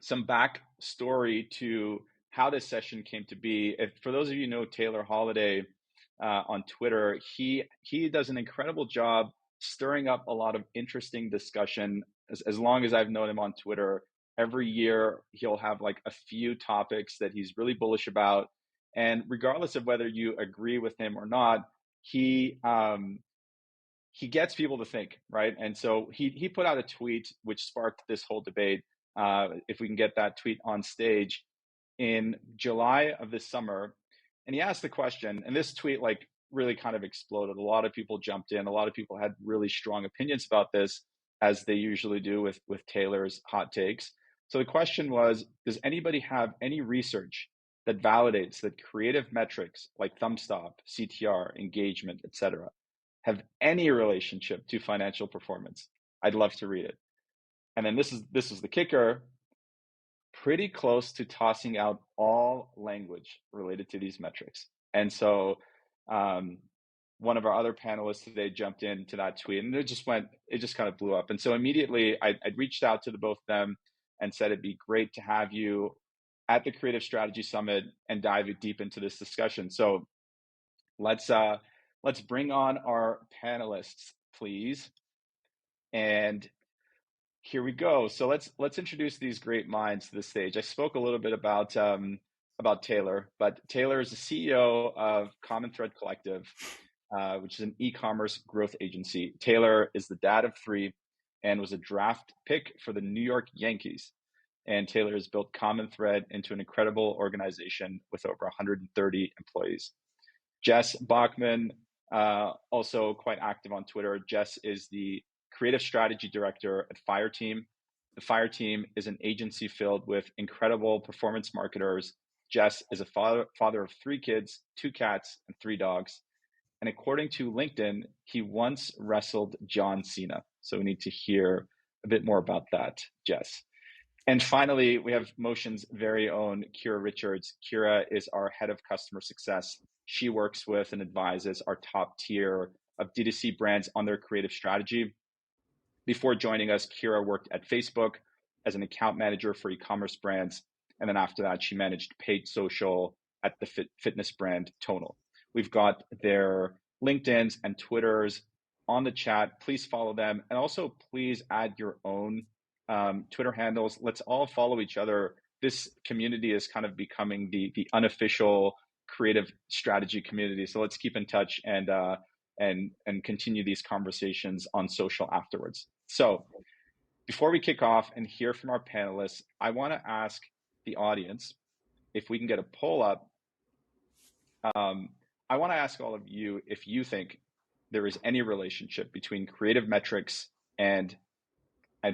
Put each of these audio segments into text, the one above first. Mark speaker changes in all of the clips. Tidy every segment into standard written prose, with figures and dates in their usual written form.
Speaker 1: some backstory to how this session came to be. If for those of you who know Taylor Holiday on Twitter, he does an incredible job stirring up a lot of interesting discussion. As long as I've known him on Twitter, every year he'll have like a few topics that he's really bullish about, and regardless of whether you agree with him or not, he gets people to think, right? And so he put out a tweet which sparked this whole debate. If we can get that tweet on stage in July of this summer, and he asked the question, and this tweet like really kind of exploded. A lot of people jumped in. A lot of people had really strong opinions about this, as they usually do with Taylor's hot takes. So the question was, does anybody have any research that validates that creative metrics like thumb stop, CTR, engagement, etc., have any relationship to financial performance? I'd love to read it. And then this is the kicker, pretty close to tossing out all language related to these metrics. And so one of our other panelists today jumped into that tweet, and it just kind of blew up. And so immediately I'd reached out to the both of them and said it'd be great to have you at the Creative Strategy Summit and dive deep into this discussion. So let's bring on our panelists, please. And here we go. So let's introduce these great minds to the stage. I spoke a little bit about Taylor, but Taylor is the CEO of Common Thread Collective, which is an e-commerce growth agency. Taylor is the dad of 3 and was a draft pick for the New York Yankees. And Taylor has built Common Thread into an incredible organization with over 130 employees. Jess Bachman, also quite active on Twitter. Jess is the creative strategy director at Fireteam. The Fireteam is an agency filled with incredible performance marketers. Jess is a father of 3 kids, 2 cats, and 3 dogs. And according to LinkedIn, he once wrestled John Cena. So we need to hear a bit more about that, Jess. And finally, we have Motion's very own Kyra Richards. Kyra is our head of customer success. She works with and advises our top tier of D2C brands on their creative strategy. Before joining us, Kyra worked at Facebook as an account manager for e-commerce brands. And then after that, she managed paid social at the fitness brand Tonal. We've got their LinkedIns and Twitters on the chat. Please follow them. And also, please add your own Twitter handles. Let's all follow each other. This community is kind of becoming the unofficial creative strategy community. So let's keep in touch and continue these conversations on social afterwards. So before we kick off and hear from our panelists, I want to ask the audience if we can get a poll up. I want to ask all of you if you think there is any relationship between creative metrics and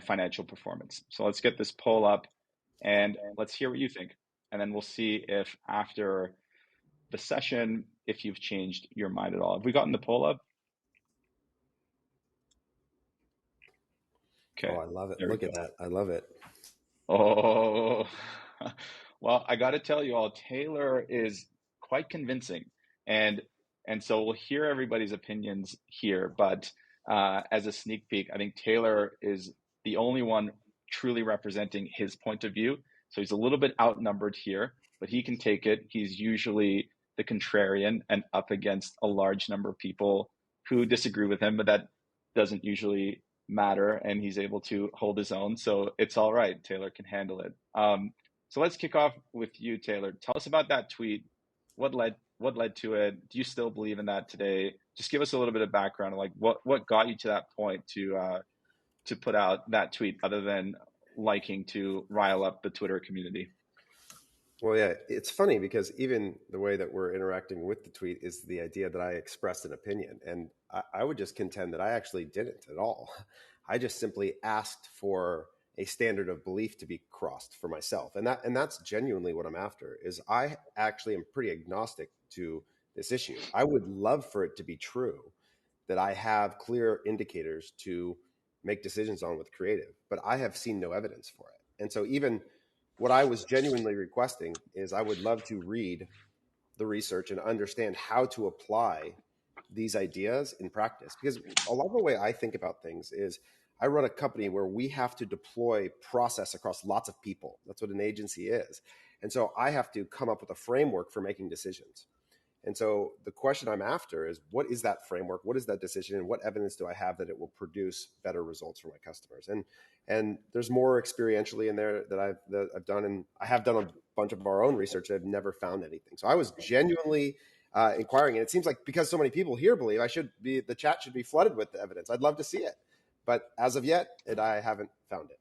Speaker 1: financial performance. So let's get this poll up and let's hear what you think. And then we'll see if after the session, if you've changed your mind at all. Have we gotten the poll up? Okay.
Speaker 2: Oh, I love it. Look at that. I love it.
Speaker 1: Oh, well, I got to tell you all, Taylor is quite convincing. And so we'll hear everybody's opinions here. But as a sneak peek, I think Taylor is the only one truly representing his point of view. So he's a little bit outnumbered here, but he can take it. He's usually the contrarian and up against a large number of people who disagree with him, but that doesn't usually matter, and he's able to hold his own. So it's all right. Taylor can handle it. So let's kick off with you, Taylor. Tell us about that tweet. What led to it? Do you still believe in that today? Just give us a little bit of background, like what got you to that point to put out that tweet, other than liking to rile up the Twitter community.
Speaker 2: Well, yeah, it's funny because even the way that we're interacting with the tweet is the idea that I expressed an opinion. And I would just contend that I actually didn't at all. I just simply asked for a standard of belief to be crossed for myself. And that's genuinely what I'm after, is I actually am pretty agnostic to this issue. I would love for it to be true that I have clear indicators to make decisions on with creative, but I have seen no evidence for it. And so even what I was genuinely requesting is I would love to read the research and understand how to apply these ideas in practice. Because a lot of the way I think about things is I run a company where we have to deploy process across lots of people. That's what an agency is. And so I have to come up with a framework for making decisions. And so the question I'm after is, what is that framework? What is that decision? And what evidence do I have that it will produce better results for my customers? And there's more experientially in there that I've done, and I have done a bunch of our own research. I've never found anything. So I was genuinely inquiring, and it seems like because so many people here believe the chat should be flooded with the evidence. I'd love to see it, but as of yet, I haven't found it.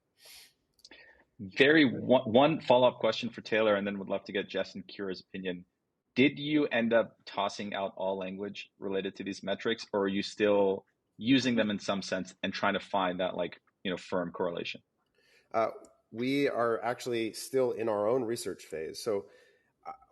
Speaker 1: One follow-up question for Taylor, and then would love to get Jess and Kyra's opinion. Did you end up tossing out all language related to these metrics, or are you still using them in some sense and trying to find that firm correlation?
Speaker 2: We are actually still in our own research phase. So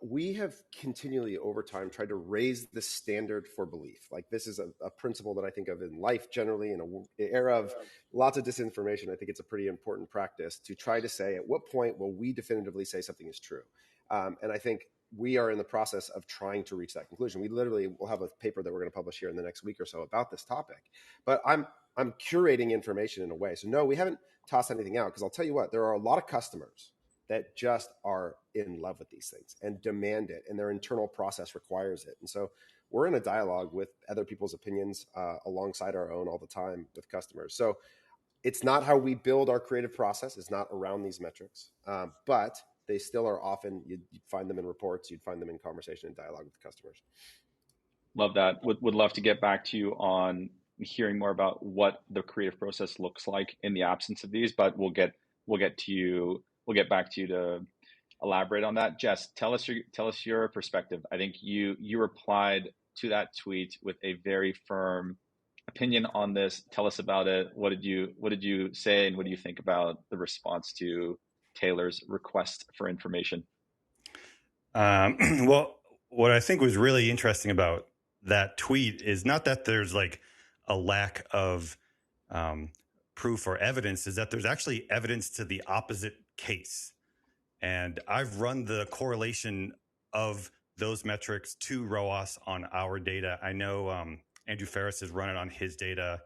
Speaker 2: we have continually over time tried to raise the standard for belief. Like, this is a principle that I think of in life generally. In an era of lots of disinformation, I think it's a pretty important practice to try to say, at what point will we definitively say something is true? And I think we are in the process of trying to reach that conclusion. We literally will have a paper that we're going to publish here in the next week or so about this topic. But I'm curating information in a way. So no, we haven't tossed anything out, because I'll tell you what, there are a lot of customers that just are in love with these things and demand it, and their internal process requires it. And so we're in a dialogue with other people's opinions alongside our own all the time with customers. So it's not how we build our creative process. It's not around these metrics, but they still are often, you'd find them in reports, you'd find them in conversation and dialogue with customers.
Speaker 1: Love that. Would love to get back to you on hearing more about what the creative process looks like in the absence of these, but we'll get back to you to elaborate on that. Jess, tell us your perspective. I think you replied to that tweet with a very firm opinion on this. Tell us about it. What did you say, and what do you think about the response to Taylor's request for information?
Speaker 3: Well, what I think was really interesting about that tweet is not that there's like a lack of proof or evidence, is that there's actually evidence to the opposite case. And I've run the correlation of those metrics to ROAS on our data. I know Andrew Ferris has run it on his data.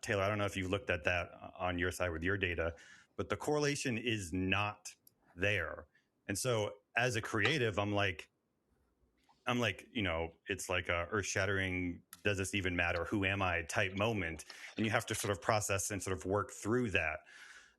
Speaker 3: Taylor, I don't know if you looked at that on your side with your data, but the correlation is not there. And so as a creative, I'm like, it's like a earth-shattering, does this even matter? Who am I type moment? And you have to sort of process and sort of work through that.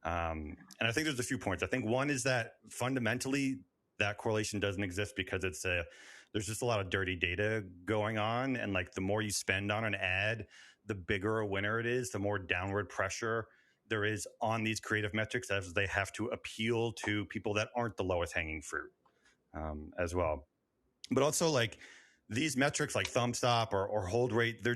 Speaker 3: And I think there's a few points. I think one is that fundamentally that correlation doesn't exist because there's just a lot of dirty data going on. And like, the more you spend on an ad, the bigger a winner it is, the more downward pressure there is on these creative metrics, as they have to appeal to people that aren't the lowest hanging fruit as well. But also, like, these metrics like thumb stop or hold rate, they're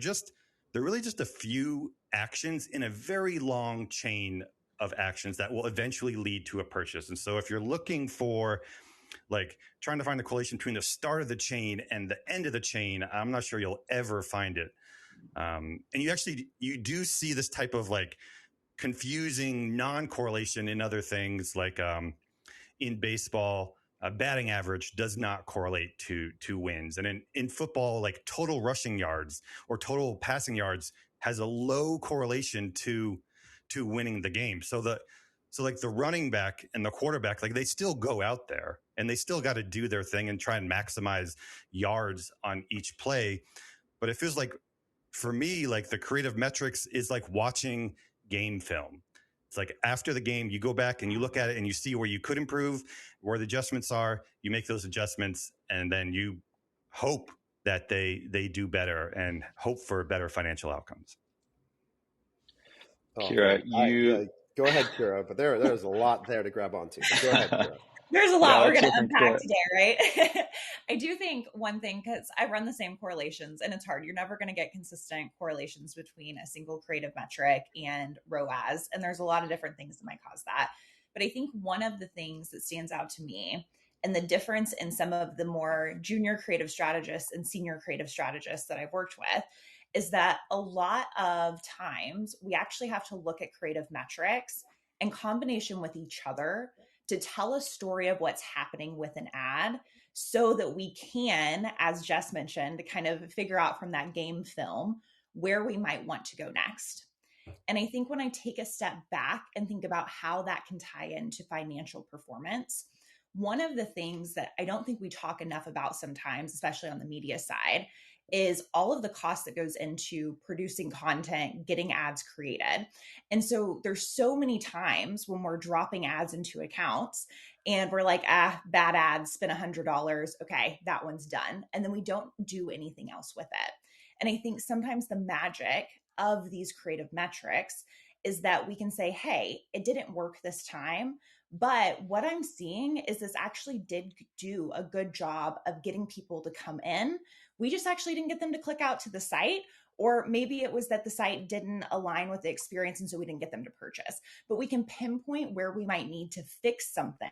Speaker 3: really just a few actions in a very long chain of actions that will eventually lead to a purchase. And so if you're looking for, like, trying to find the correlation between the start of the chain and the end of the chain, I'm not sure you'll ever find it. And you do see this type of like confusing non-correlation in other things, like in baseball, batting average does not correlate to wins. And in football, like total rushing yards or total passing yards has a low correlation to winning the game. So like the running back and the quarterback, like, they still go out there and they still got to do their thing and try and maximize yards on each play. But it feels like, for me, like, the creative metrics is like watching game film. It's like, after the game, you go back and you look at it and you see where you could improve, where the adjustments are, you make those adjustments, and then you hope that they do better and hope for better financial outcomes.
Speaker 1: Kyra,
Speaker 2: go ahead, Kyra, but there's a lot there to grab onto. But go ahead, Kyra.
Speaker 4: There's a lot we're going to unpack today, right? I do think one thing, because I run the same correlations, and it's hard. You're never going to get consistent correlations between a single creative metric and ROAS. And there's a lot of different things that might cause that. But I think one of the things that stands out to me, and the difference in some of the more junior creative strategists and senior creative strategists that I've worked with, is that a lot of times we actually have to look at creative metrics in combination with each other to tell a story of what's happening with an ad, so that we can, as Jess mentioned, kind of figure out from that game film where we might want to go next. And I think when I take a step back and think about how that can tie into financial performance, one of the things that I don't think we talk enough about sometimes, especially on the media side, is all of the cost that goes into producing content, getting ads created. And so there's so many times when we're dropping ads into accounts and we're like, bad ads, spend $100. Okay, that one's done. And then we don't do anything else with it. And I think sometimes the magic of these creative metrics is that we can say, hey, it didn't work this time, but what I'm seeing is this actually did do a good job of getting people to come in. We just actually didn't get them to click out to the site, or maybe it was that the site didn't align with the experience and so we didn't get them to purchase. But we can pinpoint where we might need to fix something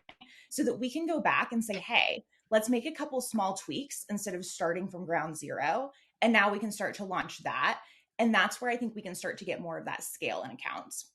Speaker 4: so that we can go back and say, hey, let's make a couple small tweaks instead of starting from ground zero. And now we can start to launch that. And that's where I think we can start to get more of that scale in accounts.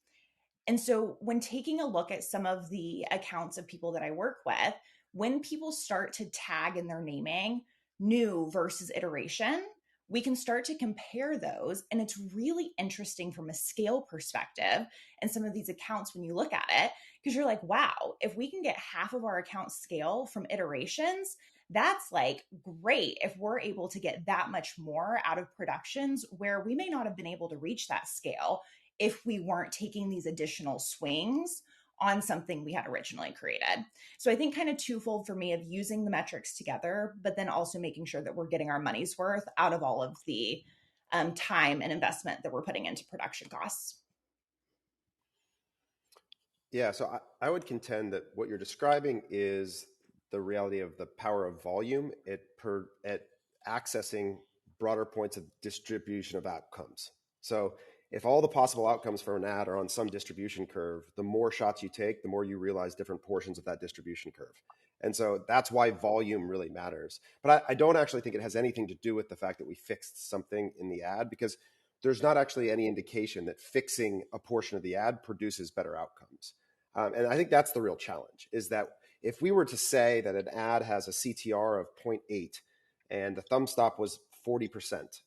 Speaker 4: And so when taking a look at some of the accounts of people that I work with, when people start to tag in their naming new versus iteration, we can start to compare those. And it's really interesting from a scale perspective. And some of these accounts, when you look at it, because you're like, wow, if we can get half of our accounts scale from iterations, that's like great if we're able to get that much more out of productions where we may not have been able to reach that scale if we weren't taking these additional swings on something we had originally created. So I think kind of twofold for me of using the metrics together, but then also making sure that we're getting our money's worth out of all of the time and investment that we're putting into production costs.
Speaker 2: Yeah, so I would contend that what you're describing is the reality of the power of volume at accessing broader points of distribution of outcomes. So if all the possible outcomes for an ad are on some distribution curve, the more shots you take, the more you realize different portions of that distribution curve. And so that's why volume really matters. But I don't actually think it has anything to do with the fact that we fixed something in the ad, because there's not actually any indication that fixing a portion of the ad produces better outcomes. And I think that's the real challenge, is that if we were to say that an ad has a CTR of 0.8 and the thumb stop was 40%,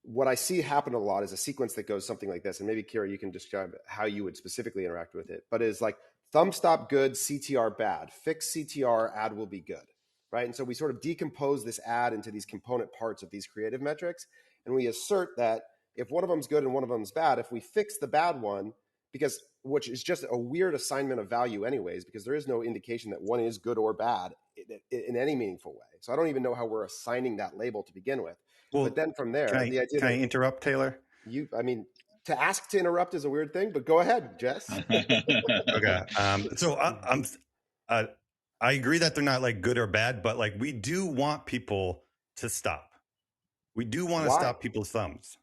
Speaker 2: what I see happen a lot is a sequence that goes something like this. And maybe, Kyra, you can describe how you would specifically interact with it. But it's like thumb stop good, CTR bad. Fix CTR, ad will be good, right? And so we sort of decompose this ad into these component parts of these creative metrics. And we assert that if one of them's good and one of them's bad, if we fix the bad one, because which is just a weird assignment of value anyways, because there is no indication that one is good or bad in any meaningful way. So I don't even know how we're assigning that label to begin with.
Speaker 3: Well,
Speaker 2: but then from there,
Speaker 3: the idea can I interrupt, Taylor?
Speaker 2: To ask to interrupt is a weird thing, but go ahead, Jess.
Speaker 3: Okay. I agree that they're not like good or bad, but like we do want people to stop. We do want to stop people's thumbs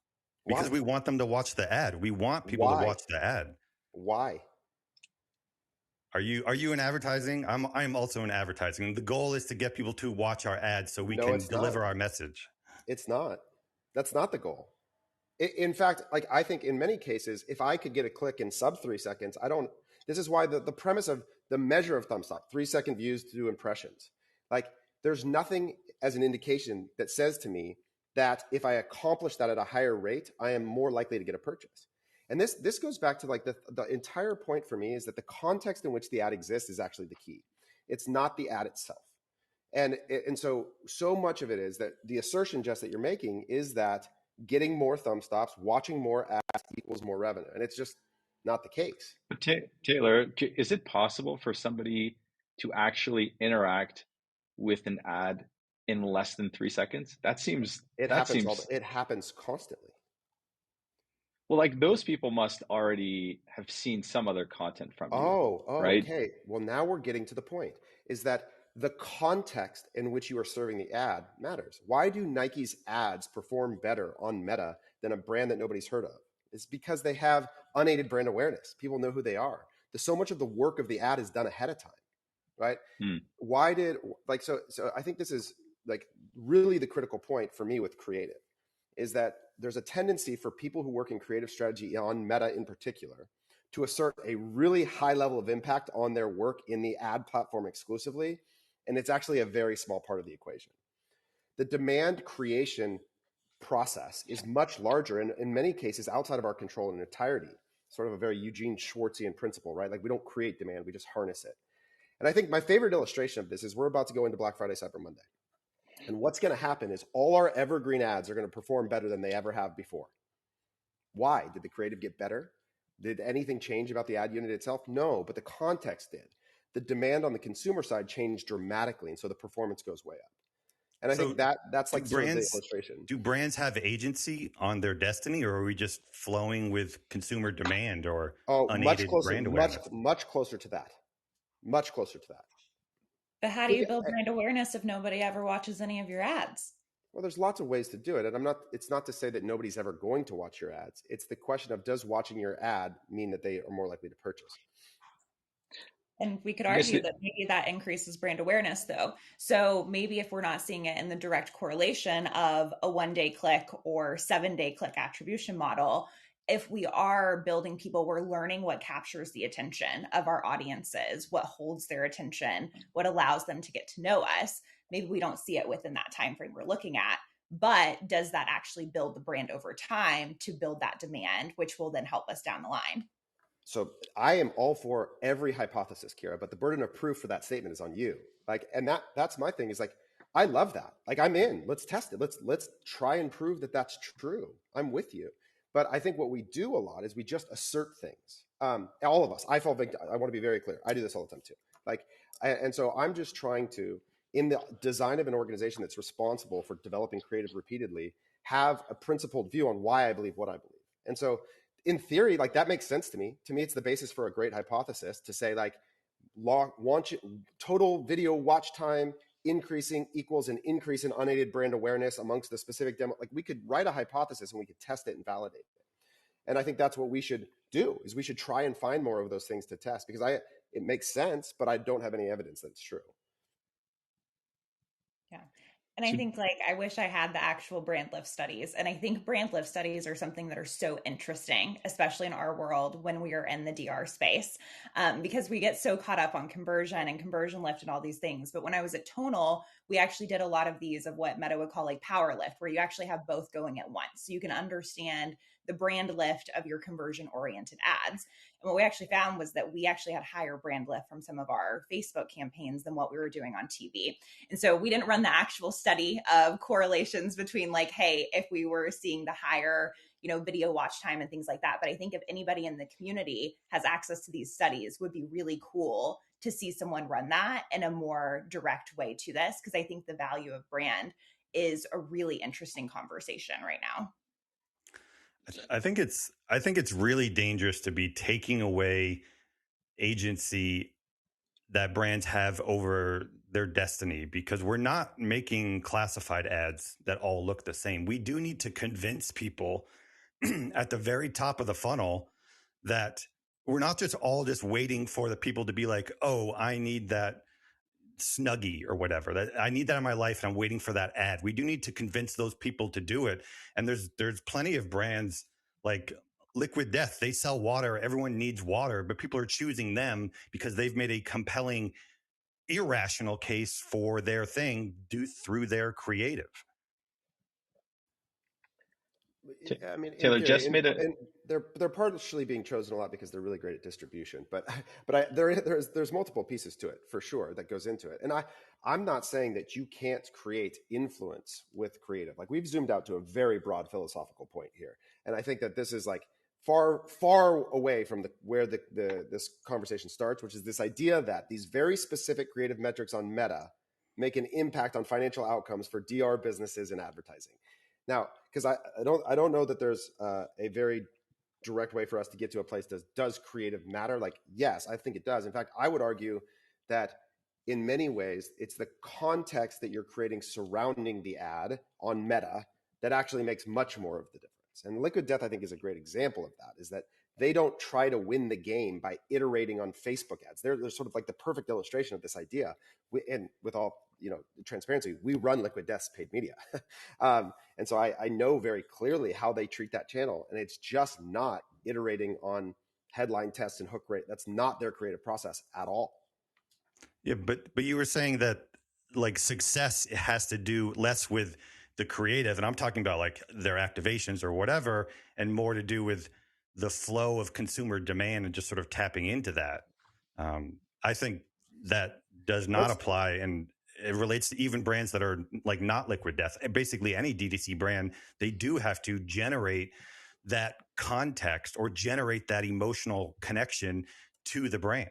Speaker 3: because we want them to watch the ad. We want people to watch the ad.
Speaker 2: Why?
Speaker 3: Are you in advertising? I'm also in advertising. The goal is to get people to watch our ads so we can deliver our message.
Speaker 2: It's not. That's not the goal. In fact, like I think in many cases, if I could get a click in sub 3 seconds, this is why the premise of the measure of thumb stop, 3-second views to impressions, like there's nothing as an indication that says to me that if I accomplish that at a higher rate, I am more likely to get a purchase. And this goes back to like the entire point for me is that the context in which the ad exists is actually the key. It's not the ad itself. And so much of it is that the assertion, Jess, that you're making is that getting more thumb stops, watching more ads equals more revenue. And it's just not the case.
Speaker 1: But Taylor, is it possible for somebody to actually interact with an ad in less than 3 seconds? It
Speaker 2: happens constantly.
Speaker 1: Well, like those people must already have seen some other content from you. Right?
Speaker 2: Okay. Well, now we're getting to the point, is that the context in which you are serving the ad matters. Why do Nike's ads perform better on Meta than a brand that nobody's heard of? It's because they have unaided brand awareness. People know who they are. So much of the work of the ad is done ahead of time, right? So I think this is like really the critical point for me with creative, is that there's a tendency for people who work in creative strategy on Meta in particular to assert a really high level of impact on their work in the ad platform exclusively. And it's actually a very small part of the equation. The demand creation process is much larger and in many cases outside of our control in entirety. Sort of a very Eugene Schwartzian principle, right? Like we don't create demand, we just harness it. And I think my favorite illustration of this is we're about to go into Black Friday, Cyber Monday. And what's going to happen is all our evergreen ads are going to perform better than they ever have before. Why? Did the creative get better? Did anything change about the ad unit itself? No, but the context did. The demand on the consumer side changed dramatically, and so the performance goes way up. And I think that's like sort of the illustration.
Speaker 3: Do brands have agency on their destiny, or are we just flowing with consumer demand or unaided brand awareness?
Speaker 2: Much closer to that. Much closer to that.
Speaker 4: But how do you build brand awareness if nobody ever watches any of your ads?
Speaker 2: Well, there's lots of ways to do it. And it's not to say that nobody's ever going to watch your ads. It's the question of, does watching your ad mean that they are more likely to purchase?
Speaker 4: And we could argue that maybe that increases brand awareness, though. So maybe if we're not seeing it in the direct correlation of a 1-day click or 7-day click attribution model, if we are building people, we're learning what captures the attention of our audiences, what holds their attention, what allows them to get to know us. Maybe we don't see it within that time frame we're looking at, but does that actually build the brand over time to build that demand, which will then help us down the line?
Speaker 2: So I am all for every hypothesis, Kyra, but the burden of proof for that statement is on you. Like, and that's my thing is like, I love that. Like, I'm in. Let's test it. Let's try and prove that that's true. I'm with you. But I think what we do a lot is we just assert things. All of us. I fall victim. I want to be very clear. I do this all the time too. And so I'm just trying to, in the design of an organization that's responsible for developing creative repeatedly, have a principled view on why I believe what I believe. And so, in theory, like that makes sense to me. To me, it's the basis for a great hypothesis to say like, total video watch time increasing equals an increase in unaided brand awareness amongst the specific demo. Like we could write a hypothesis and we could test it and validate it. And I think that's what we should do is we should try and find more of those things to test because it makes sense, but I don't have any evidence that it's true.
Speaker 4: Yeah. And I think like, I wish I had the actual brand lift studies. And I think brand lift studies are something that are so interesting, especially in our world when we are in the DR space, because we get so caught up on conversion and conversion lift and all these things. But when I was at Tonal, we actually did a lot of these of what Meta would call like power lift, where you actually have both going at once. So you can understand the brand lift of your conversion oriented ads. And what we actually found was that we actually had higher brand lift from some of our Facebook campaigns than what we were doing on TV. And so we didn't run the actual study of correlations between like, hey, if we were seeing the higher, video watch time and things like that. But I think if anybody in the community has access to these studies, would be really cool to see someone run that in a more direct way to this. Because I think the value of brand is a really interesting conversation right now.
Speaker 3: I think it's really dangerous to be taking away agency that brands have over their destiny because we're not making classified ads that all look the same. We do need to convince people at the very top of the funnel that we're not just all just waiting for the people to be like, oh, I need that Snuggie or whatever, that I need that in my life and I'm waiting for that ad. We do need to convince those people to do it. And there's plenty of brands like Liquid Death. They sell water. Everyone needs water, but people are choosing them because they've made a compelling, irrational case for their thing through their creative.
Speaker 2: I mean,
Speaker 1: Taylor just made it.
Speaker 2: They're partially being chosen a lot because they're really great at distribution, but there's multiple pieces to it for sure that goes into it. And I'm not saying that you can't create influence with creative. Like we've zoomed out to a very broad philosophical point here, and I think that this is like far away from where this conversation starts, which is this idea that these very specific creative metrics on Meta make an impact on financial outcomes for DR businesses and advertising. Now, because I don't know that there's a very direct way for us to get to a place does creative matter? Like, yes, I think it does. In fact, I would argue that in many ways, it's the context that you're creating surrounding the ad on Meta that actually makes much more of the difference. And Liquid Death, I think, is a great example of that, is that they don't try to win the game by iterating on Facebook ads. They're sort of like the perfect illustration of this idea. And with all transparency, we run Liquid Death's paid media. And so I know very clearly how they treat that channel. And it's just not iterating on headline tests and hook rate. That's not their creative process at all.
Speaker 3: Yeah, but you were saying that like success has to do less with the creative, and I'm talking about like their activations or whatever, and more to do with the flow of consumer demand and just sort of tapping into that. I think that does not apply, and it relates to even brands that are like not Liquid Death. Basically, any DTC brand, they do have to generate that context or generate that emotional connection to the brand.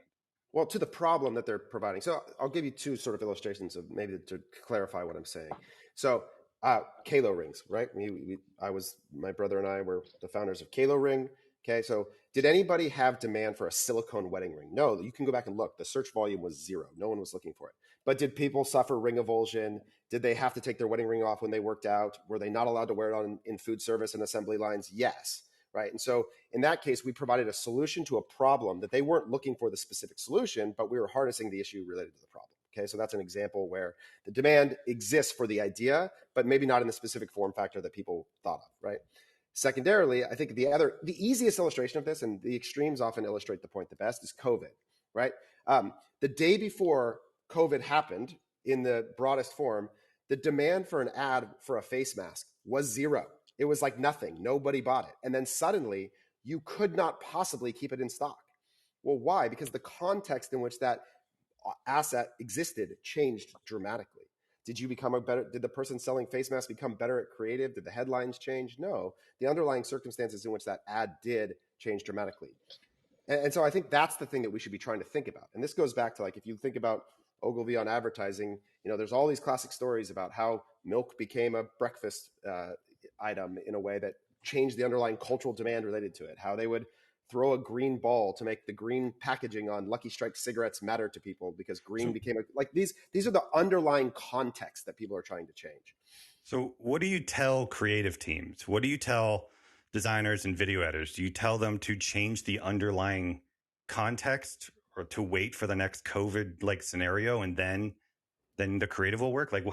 Speaker 2: Well, to the problem that they're providing. So I'll give you two sort of illustrations of maybe to clarify what I'm saying. So Kalo rings, right? My brother and I were the founders of Kalo Ring. Okay, so did anybody have demand for a silicone wedding ring? No, you can go back and look. The search volume was zero. No one was looking for it. But did people suffer ring avulsion? Did they have to take their wedding ring off when they worked out? Were they not allowed to wear it in food service and assembly lines? Yes. Right. And so in that case, we provided a solution to a problem that they weren't looking for the specific solution, but we were harnessing the issue related to the problem. Okay, so that's an example where the demand exists for the idea, but maybe not in the specific form factor that people thought of, right? Secondarily, I think the easiest illustration of this, and the extremes often illustrate the point the best, is COVID, right? The day before COVID happened, in the broadest form, the demand for an ad for a face mask was zero. It was like nothing. Nobody bought it. And then suddenly, you could not possibly keep it in stock. Well, why? Because the context in which that asset existed changed dramatically. Did the person selling face masks become better at creative? Did the headlines change? No. The underlying circumstances in which that ad did change dramatically. And so I think that's the thing that we should be trying to think about. And this goes back to, like, if you think about Ogilvy on advertising, there's all these classic stories about how milk became a breakfast item in a way that changed the underlying cultural demand related to it, how they would throw a green ball to make the green packaging on Lucky Strike cigarettes matter to people because green became these are the underlying context that people are trying to change.
Speaker 3: So what do you tell creative teams? What do you tell designers and video editors? Do you tell them to change the underlying context or to wait for the next COVID like scenario and then the creative will work? Like,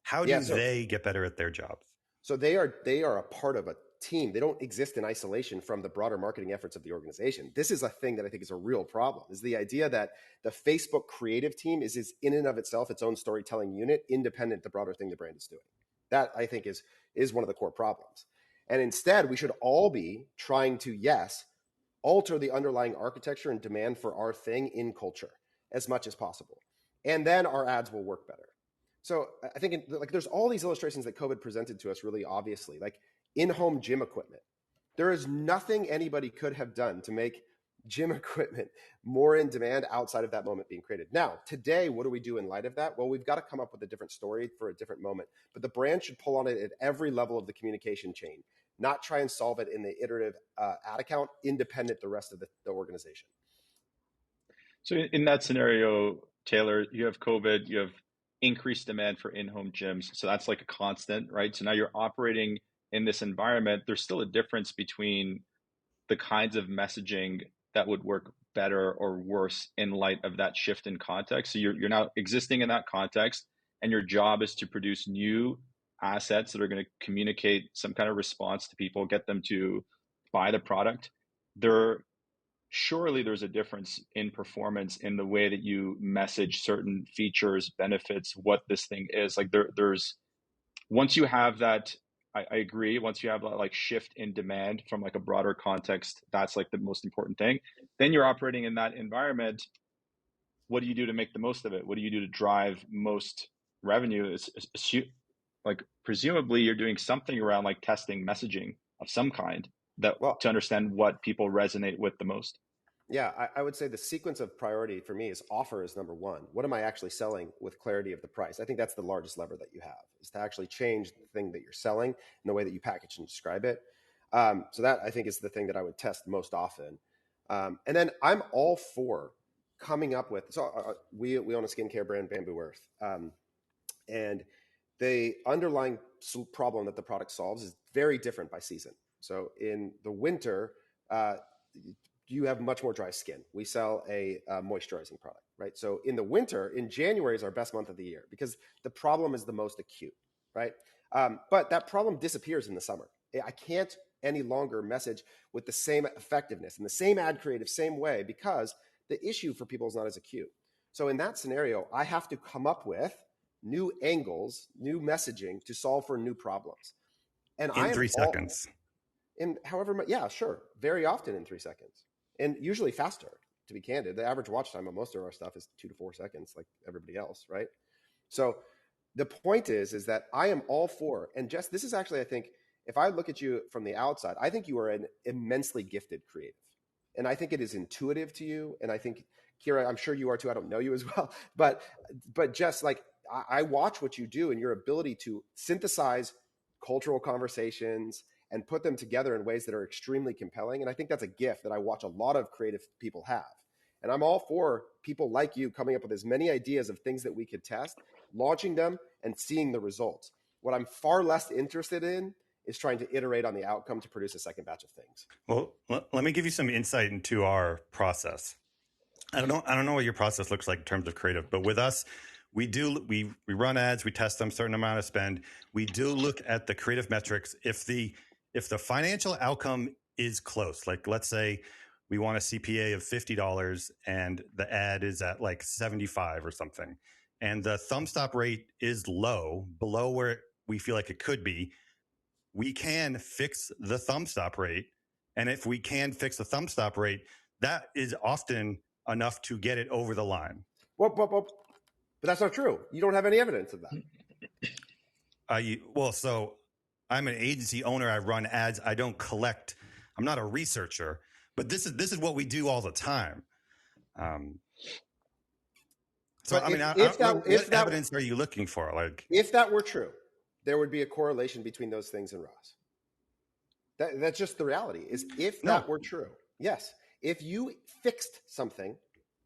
Speaker 3: how do they get better at their jobs?
Speaker 2: So they are a part of a team. They don't exist in isolation from the broader marketing efforts of the organization. This is a thing that I think is a real problem, is the idea that the Facebook creative team is in and of itself its own storytelling unit, independent of the broader thing the brand is doing. That, I think, is one of the core problems. And instead, we should all be trying to, yes, alter the underlying architecture and demand for our thing in culture as much as possible. And then our ads will work better. So I think there's all these illustrations that COVID presented to us really obviously, like in-home gym equipment. There is nothing anybody could have done to make gym equipment more in demand outside of that moment being created. Now, today, what do we do in light of that? Well, we've got to come up with a different story for a different moment, but the brand should pull on it at every level of the communication chain, not try and solve it in the iterative ad account, independent the rest of the organization.
Speaker 1: So in that scenario, Taylor, you have COVID, you have increased demand for in-home gyms. So that's like a constant, right? So now you're operating in this environment. There's still a difference between the kinds of messaging that would work better or worse in light of that shift in context. So you're now existing in that context, and your job is to produce new assets that are going to communicate some kind of response to people, get them to buy the product. Surely there's a difference in performance in the way that you message certain features, benefits, what this thing is. Like there's once you have that, I agree. Once you have that like shift in demand from like a broader context, that's like the most important thing. Then you're operating in that environment. What do you do to make the most of it? What do you do to drive most revenue? Like presumably you're doing something around like testing messaging of some kind to understand what people resonate with the most.
Speaker 2: Yeah, I would say the sequence of priority for me is offer is number one. What am I actually selling with clarity of the price? I think that's the largest lever that you have, is to actually change the thing that you're selling and the way that you package and describe it. So that, I think, is the thing that I would test most often. And then I'm all for coming up with, we own a skincare brand, Bamboo Earth. And the underlying problem that the product solves is very different by season. So in the winter, you have much more dry skin. We sell a moisturizing product, right? So in the winter, in January is our best month of the year because the problem is the most acute, right? But that problem disappears in the summer. I can't any longer message with the same effectiveness and the same ad creative, same way, because the issue for people is not as acute. So in that scenario, I have to come up with new angles, new messaging to solve for new problems. And
Speaker 3: in 3 seconds.
Speaker 2: In however much, yeah, sure. Very often in 3 seconds, and usually faster, to be candid. The average watch time on most of our stuff is 2 to 4 seconds, like everybody else, right? So the point is that I am all for, and Jess, this is actually, I think, if I look at you from the outside, I think you are an immensely gifted creative. And I think it is intuitive to you. And I think, Kyra, I'm sure you are too. I don't know you as well. But Jess, like, I watch what you do and your ability to synthesize cultural conversations and put them together in ways that are extremely compelling. And I think that's a gift that I watch a lot of creative people have. And I'm all for people like you coming up with as many ideas of things that we could test, launching them, and seeing the results. What I'm far less interested in is trying to iterate on the outcome to produce a second batch of things.
Speaker 3: Well, let me give you some insight into our process. I don't know what your process looks like in terms of creative, but with us, we run ads, we test them, certain amount of spend. We do look at the creative metrics. If the financial outcome is close, like let's say we want a CPA of $50 and the ad is at like 75 or something, and the thumb stop rate is low, below where we feel like it could be, we can fix the thumb stop rate. And if we can fix the thumb stop rate, that is often enough to get it over the line.
Speaker 2: Whoop, whoop, whoop. But that's not true. You don't have any evidence of that.
Speaker 3: So I'm an agency owner. I run ads. I don't collect. I'm not a researcher, but this is what we do all the time. What evidence are you looking for? Like,
Speaker 2: if that were true, there would be a correlation between those things and ROAS. That's just the reality. Is if that were true, yes. If you fixed something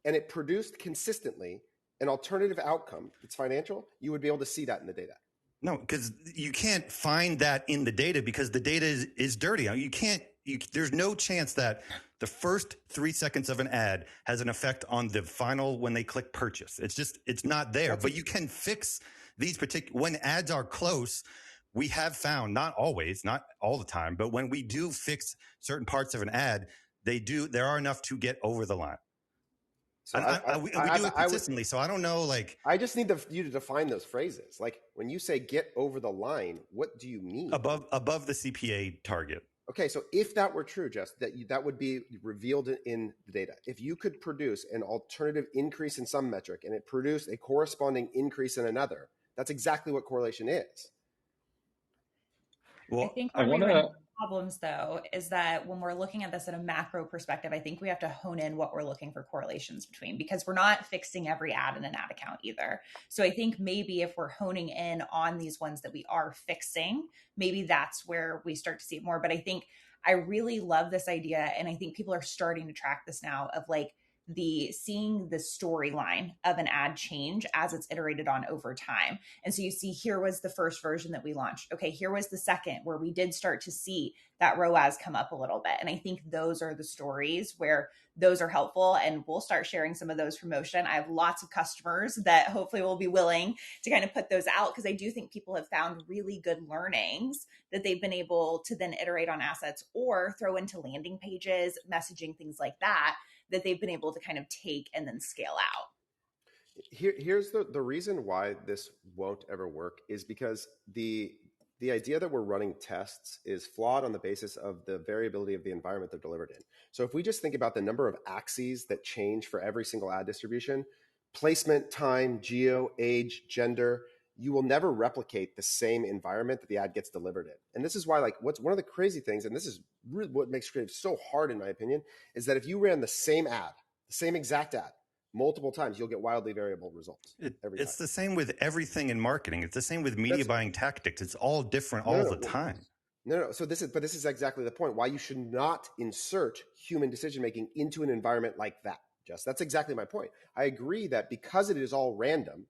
Speaker 2: and it produced consistently an alternative outcome that's financial, you would be able to see that in the data.
Speaker 3: No, because you can't find that in the data because the data is dirty. There's no chance that the first 3 seconds of an ad has an effect on the final when they click purchase. It's not there. But you can fix these when ads are close. We have found, not always, not all the time, but when we do fix certain parts of an ad, there are enough to get over the line. So we do it consistently. So I don't know, like,
Speaker 2: I just need you to define those phrases. Like when you say get over the line, what do you mean?
Speaker 3: Above the CPA target.
Speaker 2: Okay, so if that were true, Jess, that would be revealed in the data. If you could produce an alternative increase in some metric and it produced a corresponding increase in another, that's exactly what correlation is.
Speaker 4: Well, I think where we run into problems, though, is that when we're looking at this at a macro perspective, I think we have to hone in what we're looking for correlations between, because we're not fixing every ad in an ad account either. So I think maybe if we're honing in on these ones that we are fixing, maybe that's where we start to see it more. But I think I really love this idea, and I think people are starting to track this now, of like seeing the storyline of an ad change as it's iterated on over time. And so you see, here was the first version that we launched. Okay, here was the second where we did start to see that ROAS come up a little bit. And I think those are the stories where those are helpful. And we'll start sharing some of those promotion. I have lots of customers that hopefully will be willing to kind of put those out, because I do think people have found really good learnings that they've been able to then iterate on assets or throw into landing pages, messaging, things like that they've been able to kind of take and then scale out.
Speaker 2: Here's the reason why this won't ever work is because the idea that we're running tests is flawed on the basis of the variability of the environment they're delivered in. So if we just think about the number of axes that change for every single ad distribution, placement, time, geo, age, gender, you will never replicate the same environment that the ad gets delivered in. And this is why, like, what's one of the crazy things, and this is really what makes creative so hard, in my opinion, is that if you ran the same ad, the same exact ad, multiple times, you'll get wildly variable results.
Speaker 3: It's the same with everything in marketing. It's the same with media buying tactics. It's all different all the time.
Speaker 2: No. So this is exactly the point why you should not insert human decision-making into an environment like that, Jess. That's exactly my point. I agree that because it is all random,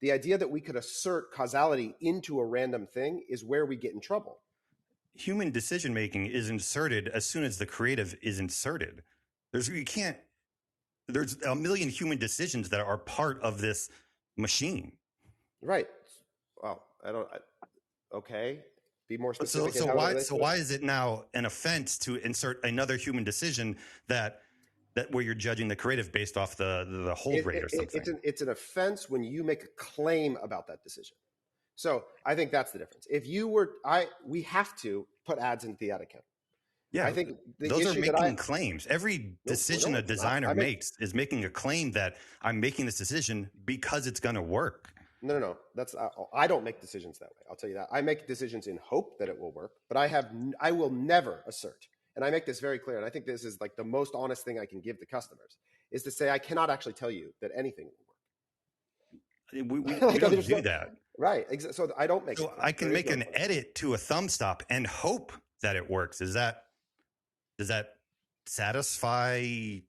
Speaker 2: the idea that we could assert causality into a random thing is where we get in trouble.
Speaker 3: Human decision-making is inserted as soon as the creative is inserted. There's a million human decisions that are part of this machine.
Speaker 2: Right. Well, okay. Be more specific.
Speaker 3: So why is it now an offense to insert another human decision that that where you're judging the creative based off the hold rate or something.
Speaker 2: It's an offense when you make a claim about that decision. So I think that's the difference. If you were, we have to put ads into the ad account.
Speaker 3: Yeah,
Speaker 2: I think
Speaker 3: those are making claims. Every decision a designer makes is making a claim that I'm making this decision because it's going to work.
Speaker 2: No. That's I don't make decisions that way. I'll tell you that. I make decisions in hope that it will work, but I will never assert, and I make this very clear, and I think this is like the most honest thing I can give to customers, is to say I cannot actually tell you that anything will work.
Speaker 3: We don't do that.
Speaker 2: Right. So I don't make.
Speaker 3: So I can make an edit to a thumb stop and hope that it works. Does that satisfy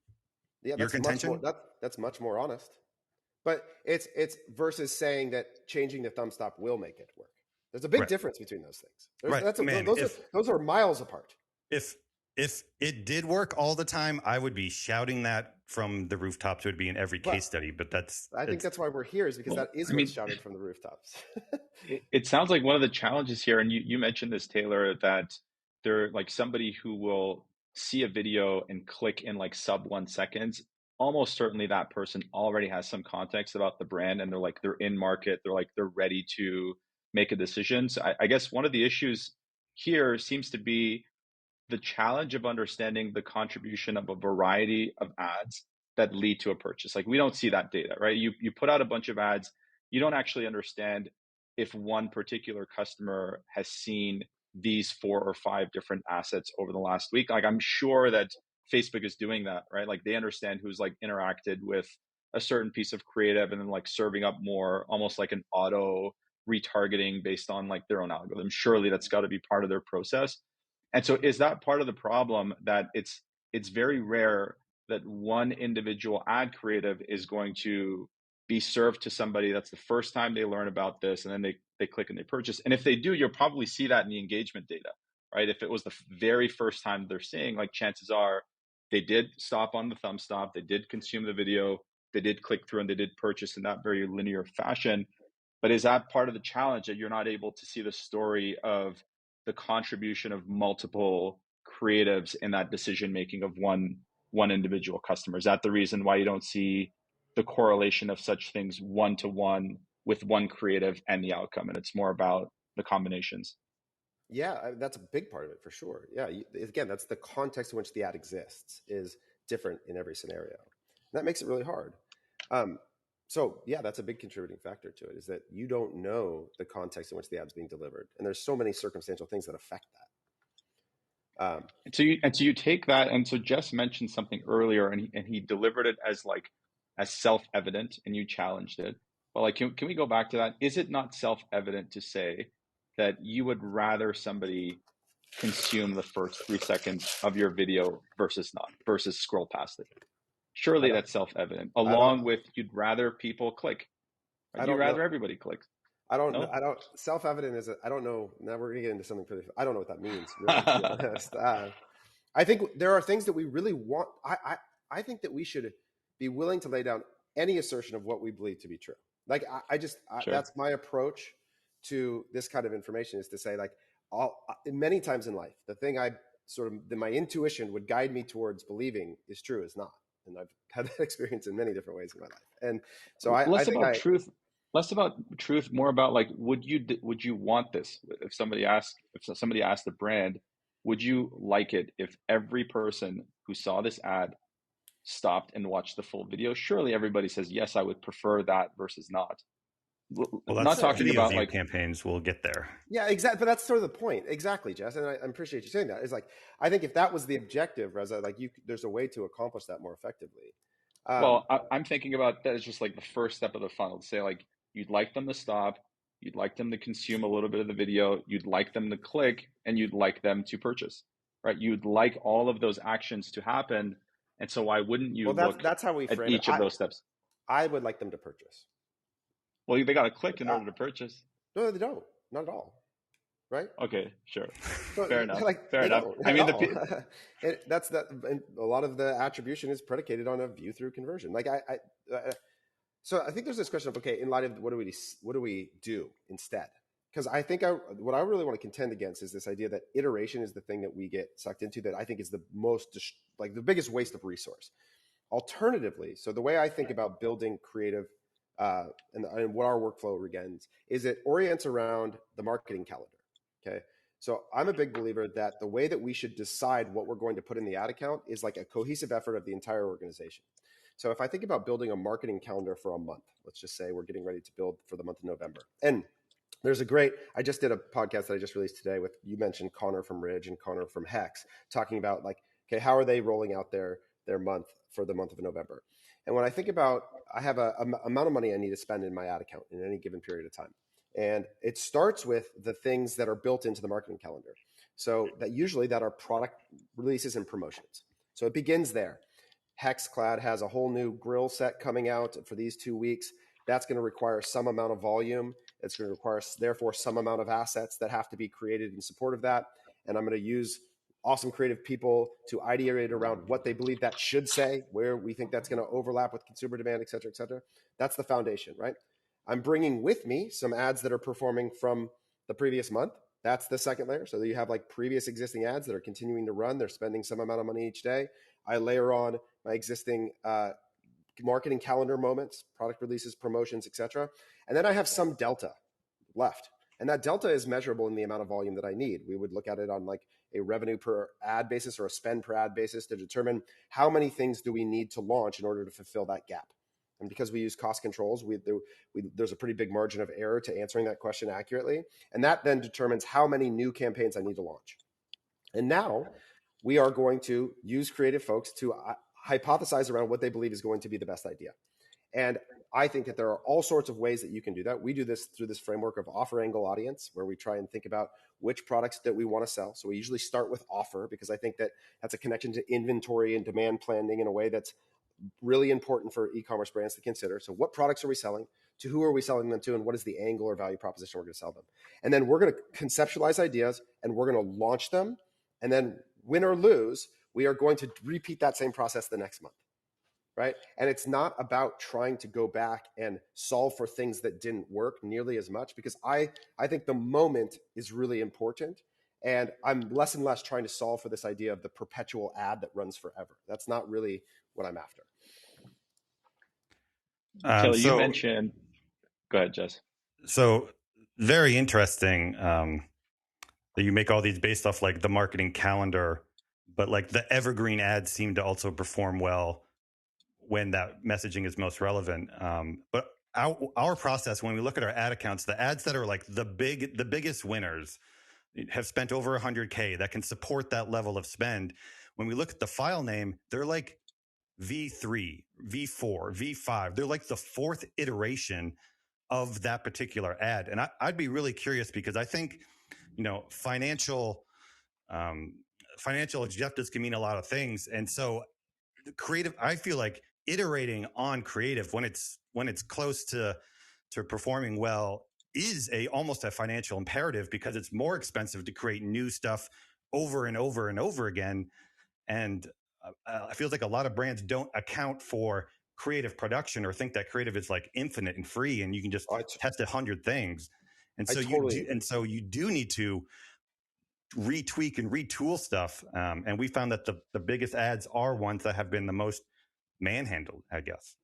Speaker 3: your contention?
Speaker 2: That's much more honest. But it's versus saying that changing the thumb stop will make it work. There's a big difference between those things. Those are miles apart.
Speaker 3: If it did work all the time, I would be shouting that from the rooftops. It would be in every case study. But I
Speaker 2: think that's why we're here, is because what's shouted from the rooftops.
Speaker 1: It sounds like one of the challenges here, and you mentioned this, Taylor, that they're like somebody who will see a video and click in like sub 1 second. Almost certainly that person already has some context about the brand, and they're in market. They're ready to make a decision. So I guess one of the issues here seems to be the challenge of understanding the contribution of a variety of ads that lead to a purchase. Like, we don't see that data, right? You put out a bunch of ads, you don't actually understand if one particular customer has seen these 4 or 5 different assets over the last week. Like, I'm sure that Facebook is doing that, right? Like, they understand who's like interacted with a certain piece of creative and then like serving up more, almost like an auto retargeting based on like their own algorithm. Surely that's got to be part of their process. And so is that part of the problem, that it's very rare that one individual ad creative is going to be served to somebody that's the first time they learn about this, and then they click and they purchase. And if they do, you'll probably see that in the engagement data, right? If it was the very first time they're seeing, like, chances are they did stop on the thumb stop, they did consume the video, they did click through, and they did purchase in that very linear fashion. But is that part of the challenge, that you're not able to see the story of the contribution of multiple creatives in that decision making of one individual customer? Is that the reason why you don't see the correlation of such things 1-to-1 with one creative and the outcome, and it's more about the combinations?
Speaker 2: Yeah, that's a big part of it for sure. Yeah, again, that's the context in which the ad exists is different in every scenario. And that makes it really hard. So yeah, that's a big contributing factor to it, is that you don't know the context in which the ad's being delivered, and there's so many circumstantial things that affect that.
Speaker 1: So you take that, and so Jess mentioned something earlier, and he delivered it as self-evident, and you challenged it. But like, can we go back to that? Is it not self-evident to say that you would rather somebody consume the first 3 seconds of your video versus scroll past it? Surely that's self-evident, along with you'd rather people click. Right? You'd rather everybody clicks.
Speaker 2: I don't self-evident is I don't know. Now we're going to get into something pretty, I don't know what that means, really, to be honest. I think there are things that we really want. I think that we should be willing to lay down any assertion of what we believe to be true. Like, sure. That's my approach to this kind of information, is to say, like, many times in life, the thing my intuition would guide me towards believing is true is not. And I've had that experience in many different ways in my life. And so
Speaker 1: less about truth, more about like, would you want this? If somebody asked the brand, would you like it if every person who saw this ad stopped and watched the full video? Surely everybody says, yes, I would prefer that versus not.
Speaker 3: Well, not talking about like campaigns. We'll get there.
Speaker 2: Yeah, exactly. But that's sort of the point. Exactly, Jess. And I appreciate you saying that. It's like, I think if that was the objective, Reza, like, there's a way to accomplish that more effectively.
Speaker 1: Well, I'm thinking about that as just like the first step of the funnel. To say, like, you'd like them to stop, you'd like them to consume a little bit of the video, you'd like them to click, and you'd like them to purchase, right? You'd like all of those actions to happen. And so why wouldn't you
Speaker 2: that's how we frame
Speaker 1: each of those steps?
Speaker 2: I would like them to purchase.
Speaker 1: Well, they got to click in order to purchase.
Speaker 2: No, they don't. Not at all. Right?
Speaker 1: Okay, sure.
Speaker 2: So,
Speaker 1: fair enough.
Speaker 2: Fair enough.
Speaker 1: I mean,
Speaker 2: and a lot of the attribution is predicated on a view through conversion. Like, so I think there's this question of, okay, in light of what do we do instead? Because I think what I really want to contend against is this idea that iteration is the thing that we get sucked into, that I think is the most, like, the biggest waste of resource. Alternatively, so the way I think about building creative and what our workflow begins is it orients around the marketing calendar. Okay. So I'm a big believer that the way that we should decide what we're going to put in the ad account is like a cohesive effort of the entire organization. So if I think about building a marketing calendar for a month, let's just say we're getting ready to build for the month of November. And there's I just did a podcast that I just released today with, you mentioned Connor from Ridge and Connor from Hex, talking about like, okay, how are they rolling out their month for the month of November? And when I think about, I have a amount of money I need to spend in my ad account in any given period of time. And it starts with the things that are built into the marketing calendar. So that usually that are product releases and promotions. So it begins there. HexClad has a whole new grill set coming out for these 2 weeks. That's going to require some amount of volume. It's going to require, therefore, some amount of assets that have to be created in support of that. And I'm going to use awesome creative people to ideate around what they believe that should say, where we think that's going to overlap with consumer demand, et cetera, et cetera. That's the foundation, right? I'm bringing with me some ads that are performing from the previous month. That's the second layer. So that you have like previous existing ads that are continuing to run. They're spending some amount of money each day. I layer on my existing marketing calendar moments, product releases, promotions, et cetera. And then I have some delta left. And that delta is measurable in the amount of volume that I need. We would look at it on like a revenue per ad basis or a spend per ad basis to determine how many things do we need to launch in order to fulfill that gap. And because we use cost controls, there's a pretty big margin of error to answering that question accurately. And that then determines how many new campaigns I need to launch. And now we are going to use creative folks to hypothesize around what they believe is going to be the best idea. And I think that there are all sorts of ways that you can do that. We do this through this framework of offer angle audience, where we try and think about which products that we want to sell. So we usually start with offer, because I think that that's a connection to inventory and demand planning in a way that's really important for e-commerce brands to consider. So what products are we selling? To who are we selling them to? And what is the angle or value proposition we're going to sell them? And then we're going to conceptualize ideas and we're going to launch them. And then win or lose, we are going to repeat that same process the next month. Right? And it's not about trying to go back and solve for things that didn't work nearly as much, because I think the moment is really important. And I'm less and less trying to solve for this idea of the perpetual ad that runs forever. That's not really what I'm after.
Speaker 1: Kelly, you mentioned, go ahead, Jess.
Speaker 3: So very interesting that you make all these based off like the marketing calendar, but like the evergreen ads seem to also perform well when that messaging is most relevant. But our process, when we look at our ad accounts, the ads that are like the biggest winners have spent over 100K that can support that level of spend. When we look at the file name, they're like V3, V4, V5. They're like the fourth iteration of that particular ad. And I'd be really curious, because I think, financial objectives can mean a lot of things. And so creative, I feel like iterating on creative when it's close to performing well is almost a financial imperative, because it's more expensive to create new stuff over and over and over again. And I feel like a lot of brands don't account for creative production, or think that creative is like infinite and free and you can just test 100 things. And so you do need to retweak and retool stuff. And we found that the biggest ads are ones that have been the most manhandled, I guess.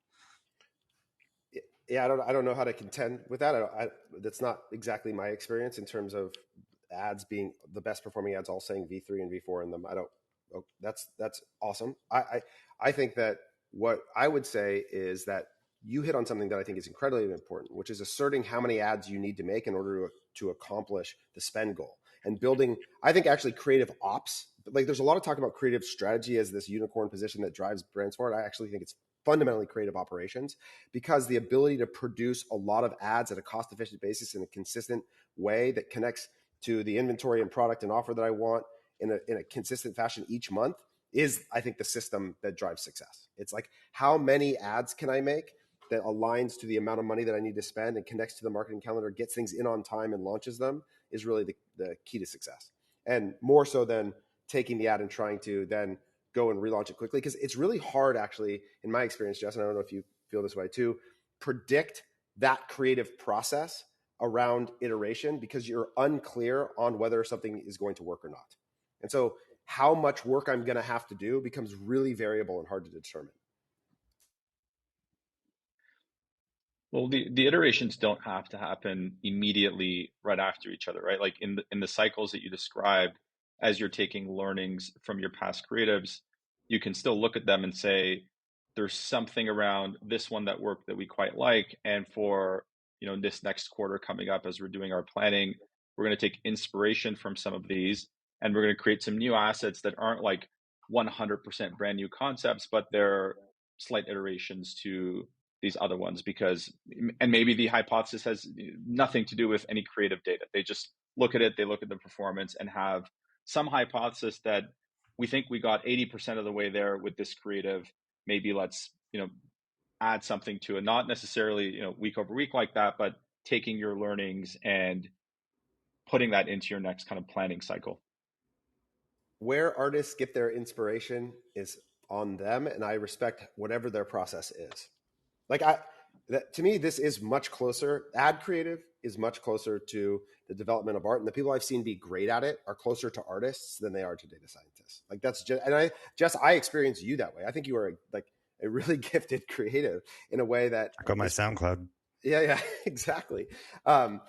Speaker 2: Yeah, I don't know how to contend with that. That's not exactly my experience in terms of ads being the best performing ads, all saying V3 and V4 in them. That's awesome. I think that what I would say is that you hit on something that I think is incredibly important, which is asserting how many ads you need to make in order to accomplish the spend goal, and building, I think, actually creative ops. Like, there's a lot of talk about creative strategy as this unicorn position that drives brands forward. I actually think it's fundamentally creative operations, because the ability to produce a lot of ads at a cost efficient basis in a consistent way that connects to the inventory and product and offer that I want in a consistent fashion each month is, I think, the system that drives success. It's like, how many ads can I make that aligns to the amount of money that I need to spend and connects to the marketing calendar, gets things in on time and launches them, is really the key to success. And more so than taking the ad and trying to then go and relaunch it quickly, because it's really hard, actually, in my experience, Jess, and I don't know if you feel this way too, predict that creative process around iteration, because you're unclear on whether something is going to work or not. And so how much work I'm going to have to do becomes really variable and hard to determine.
Speaker 1: Well, the iterations don't have to happen immediately right after each other, right? Like in the cycles that you described, as you're taking learnings from your past creatives, you can still look at them and say, there's something around this one that worked that we quite like. And for, this next quarter coming up as we're doing our planning, we're going to take inspiration from some of these and we're going to create some new assets that aren't like 100% brand new concepts, but they're slight iterations to these other ones and maybe the hypothesis has nothing to do with any creative data. They just look at it, they look at the performance and have some hypothesis that we think we got 80% of the way there with this creative. Maybe let's, add something to it, not necessarily, week over week like that, but taking your learnings and putting that into your next kind of planning cycle.
Speaker 2: Where artists get their inspiration is on them, and I respect whatever their process is. Like to me, this is much closer. Ad creative is much closer to the development of art, and the people I've seen be great at it are closer to artists than they are to data scientists. Like that's just, and I experience you that way. I think you are a really gifted creative in a way that
Speaker 3: I got my SoundCloud.
Speaker 2: Yeah, exactly. And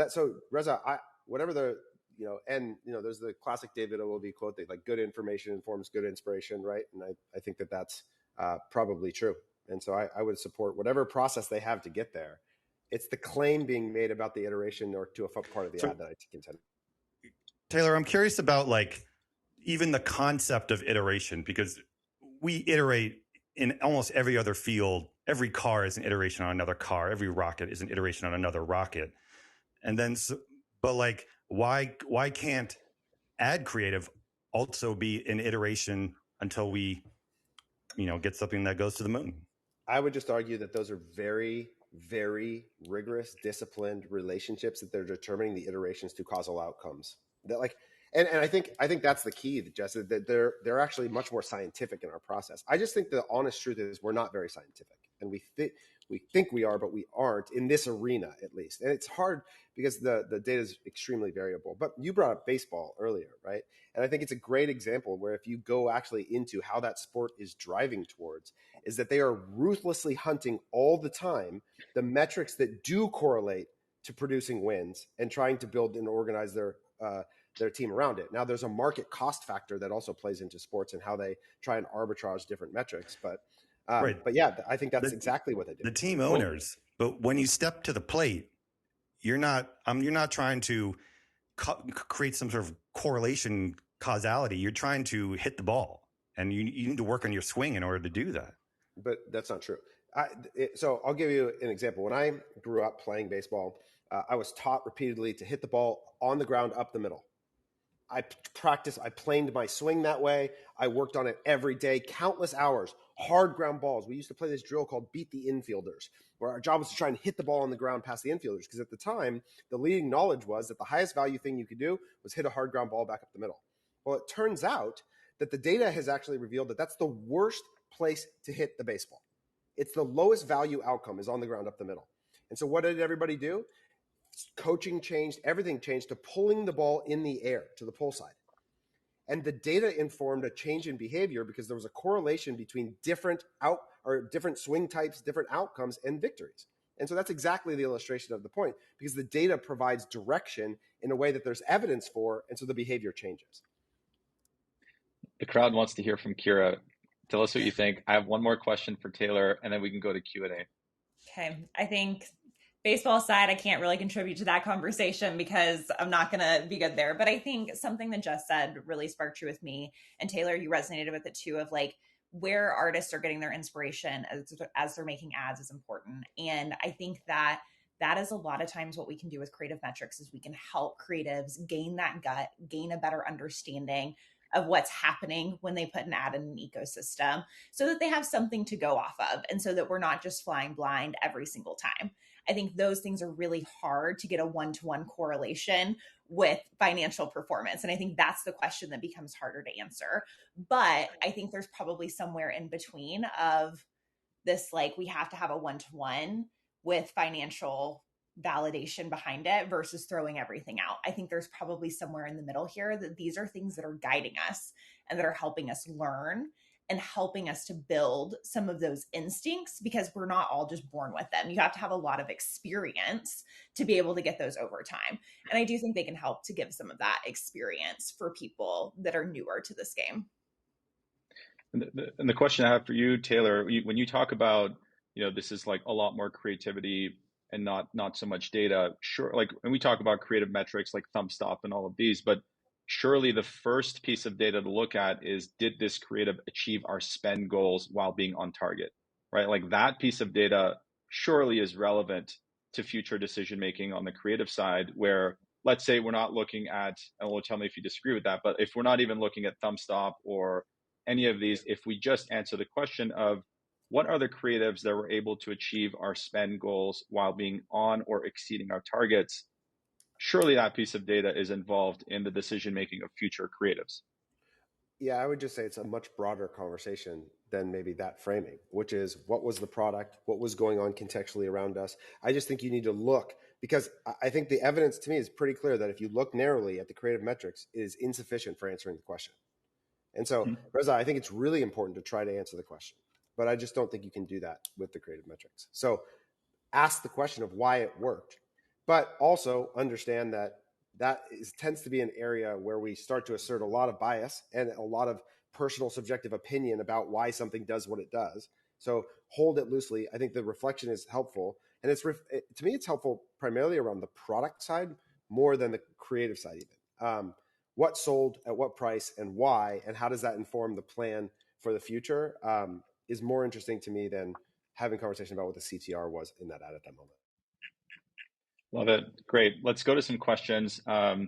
Speaker 2: so Reza, whatever the, there's the classic David Ogilvy quote that like good information informs good inspiration, right? And I think that that's probably true. And so I would support whatever process they have to get there. It's the claim being made about the iteration or to a part of the ad that I contend.
Speaker 3: Taylor, I'm curious about like even the concept of iteration, because we iterate in almost every other field. Every car is an iteration on another car. Every rocket is an iteration on another rocket. And then, but like, why can't ad creative also be an iteration until we, get something that goes to the moon?
Speaker 2: I would just argue that those are very, very rigorous, disciplined relationships that they're determining the iterations to causal outcomes. That like, and I think that's the key, Jess, that they're actually much more scientific in our process. I just think the honest truth is we're not very scientific, and we think we are, but we aren't in this arena at least. And it's hard because the data is extremely variable. But you brought up baseball earlier, right? And I think it's a great example where if you go actually into how that sport is driving towards, is that they are ruthlessly hunting all the time the metrics that do correlate to producing wins and trying to build and organize their team around it. Now, there's a market cost factor that also plays into sports and how they try and arbitrage different metrics. But yeah, I think that's exactly what they do.
Speaker 3: The team owners, but when you step to the plate, you're not trying to create some sort of correlation causality. You're trying to hit the ball, and you need to work on your swing in order to do that.
Speaker 2: But that's not true. So I'll give you an example. When I grew up playing baseball, I was taught repeatedly to hit the ball on the ground up the middle. I planed my swing that way. I worked on it every day, countless hours, hard ground balls. We used to play this drill called Beat the Infielders, where our job was to try and hit the ball on the ground past the infielders. Because at the time, the leading knowledge was that the highest value thing you could do was hit a hard ground ball back up the middle. Well, it turns out that the data has actually revealed that that's the worst place to hit the baseball. It's the lowest value outcome is on the ground up the middle. And so what did everybody do? Coaching changed, everything changed to pulling the ball in the air to the pull side. And the data informed a change in behavior because there was a correlation between different swing types, different outcomes, and victories. And so that's exactly the illustration of the point, because the data provides direction in a way that there's evidence for, and so the behavior changes.
Speaker 1: The crowd wants to hear from Kyra. Tell us what you think. I have one more question for Taylor, and then we can go to Q&A.
Speaker 4: Okay. I think baseball side, I can't really contribute to that conversation because I'm not going to be good there. But I think something that Jess said really sparked true with me. And Taylor, you resonated with it too, of like where artists are getting their inspiration as they're making ads is important. And I think that is a lot of times what we can do with creative metrics is we can help creatives gain that gut, gain a better understanding of what's happening when they put an ad in an ecosystem so that they have something to go off of. And so that we're not just flying blind every single time. I think those things are really hard to get a one-to-one correlation with financial performance. And I think that's the question that becomes harder to answer. But I think there's probably somewhere in between of this, like we have to have a one-to-one with financial validation behind it versus throwing everything out. I think there's probably somewhere in the middle here that these are things that are guiding us and that are helping us learn and helping us to build some of those instincts, because we're not all just born with them. You have to have a lot of experience to be able to get those over time. And I do think they can help to give some of that experience for people that are newer to this game.
Speaker 1: And the question I have for you, Taylor, when you talk about, this is like a lot more creativity and not so much data. Sure, like when we talk about creative metrics like thumb stop and all of these, but surely the first piece of data to look at is, did this creative achieve our spend goals while being on target, right? Like that piece of data surely is relevant to future decision making on the creative side, where let's say we're not looking at, and well, tell me if you disagree with that, but if we're not even looking at thumb stop or any of these, if we just answer the question of what are the creatives that were able to achieve our spend goals while being on or exceeding our targets, surely that piece of data is involved in the decision making of future creatives.
Speaker 2: Yeah, I would just say it's a much broader conversation than maybe that framing, which is what was the product, what was going on contextually around us. I just think you need to look, because I think the evidence to me is pretty clear that if you look narrowly at the creative metrics, it is insufficient for answering the question. And so, Reza, I think it's really important to try to answer the question, but I just don't think you can do that with the creative metrics. So ask the question of why it worked, but also understand that tends to be an area where we start to assert a lot of bias and a lot of personal subjective opinion about why something does what it does. So hold it loosely. I think the reflection is helpful. And to me, it's helpful primarily around the product side more than the creative side even. What sold at what price and why, and how does that inform the plan for the future is more interesting to me than having a conversation about what the CTR was in that ad at that moment.
Speaker 1: Love it. Great. Let's go to some questions. A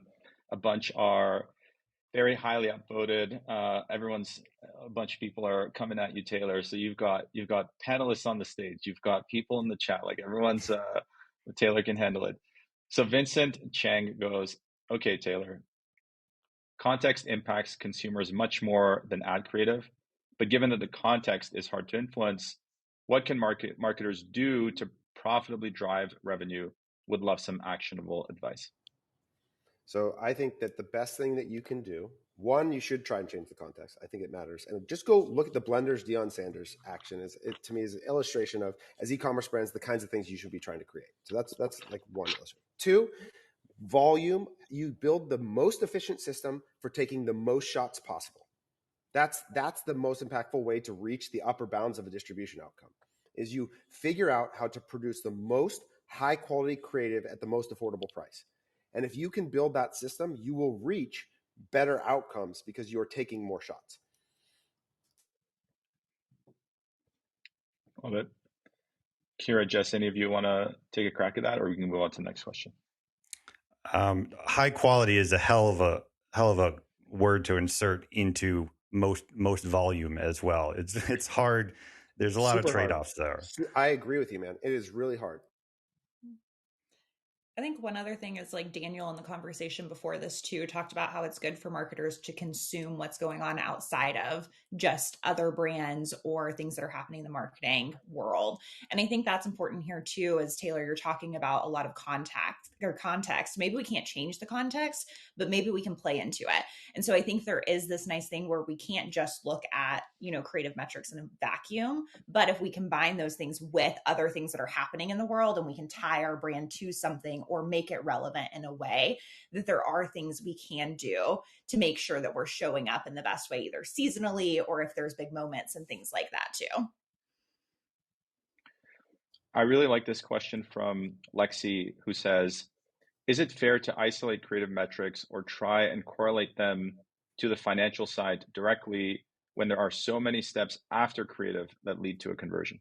Speaker 1: bunch are very highly upvoted. A bunch of people are coming at you, Taylor. So you've got panelists on the stage. You've got people in the chat. Like everyone's, Taylor can handle it. So Vincent Chang goes, okay, Taylor, context impacts consumers much more than ad creative, but given that the context is hard to influence, what can marketers do to profitably drive revenue? Would love some actionable advice.
Speaker 2: So I think that the best thing that you can do, one, you should try and change the context. I think it matters. And just go look at the Blenders Deion Sanders action. To me is an illustration of, as e-commerce brands, the kinds of things you should be trying to create. So that's like one illustration. Two, volume. You build the most efficient system for taking the most shots possible. That's the most impactful way to reach the upper bounds of a distribution outcome, is you figure out how to produce the most high quality creative at the most affordable price. And if you can build that system, you will reach better outcomes because you're taking more shots.
Speaker 1: Love it. Kyra, Jess, any of you want to take a crack at that, or we can move on to the next question?
Speaker 3: High quality is a hell of a word to insert into most volume as well. It's hard. There's a lot of trade-offs there.
Speaker 2: I agree with you, man. It is really hard.
Speaker 4: I think one other thing is, like Daniel in the conversation before this too talked about how it's good for marketers to consume what's going on outside of just other brands or things that are happening in the marketing world. And I think that's important here too, as Taylor, you're talking about a lot of context. Maybe we can't change the context, but maybe we can play into it. And so I think there is this nice thing where we can't just look at, creative metrics in a vacuum, but if we combine those things with other things that are happening in the world and we can tie our brand to something or make it relevant in a way, that there are things we can do to make sure that we're showing up in the best way, either seasonally or if there's big moments and things like that too.
Speaker 1: I really like this question from Lexi, who says, is it fair to isolate creative metrics or try and correlate them to the financial side directly when there are so many steps after creative that lead to a conversion?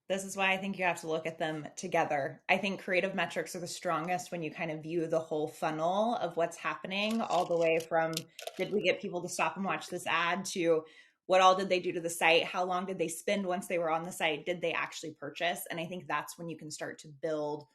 Speaker 4: This is why I think you have to look at them together. I think creative metrics are the strongest when you kind of view the whole funnel of what's happening, all the way from, did we get people to stop and watch this ad, to what all did they do to the site? How long did they spend once they were on the site? Did they actually purchase? And I think that's when you can start to build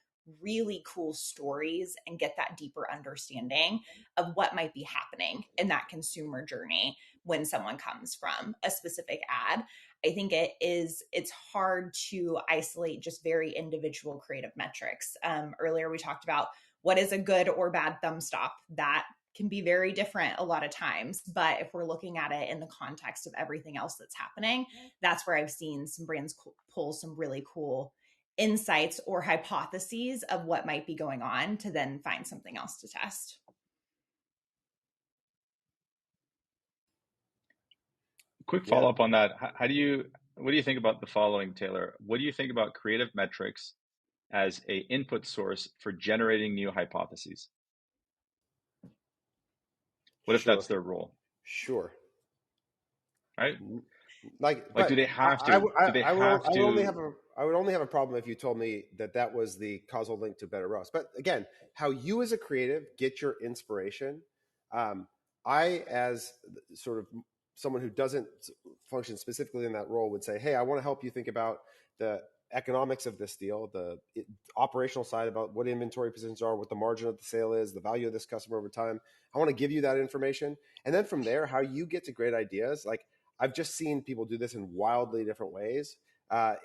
Speaker 4: really cool stories and get that deeper understanding of what might be happening in that consumer journey when someone comes from a specific ad. I think it's hard to isolate just very individual creative metrics. Earlier, we talked about what is a good or bad thumb stop. That can be very different a lot of times. But if we're looking at it in the context of everything else that's happening, that's where I've seen some brands pull some really cool insights or hypotheses of what might be going on to then find something else to test.
Speaker 1: Quick follow-up on that. What do you think about the following, Taylor? What do you think about creative metrics as a input source for generating new hypotheses? What if that's their role?
Speaker 2: Sure.
Speaker 1: Right?
Speaker 2: Like
Speaker 1: do they have to?
Speaker 2: I would only have a problem if you told me that was the causal link to better roast. But again, how you as a creative get your inspiration, I as sort of someone who doesn't function specifically in that role would say, hey, I want to help you think about the economics of this deal, the operational side about what inventory positions are, what the margin of the sale is, the value of this customer over time. I want to give you that information. And then from there, how you get to great ideas. Like, I've just seen people do this in wildly different ways,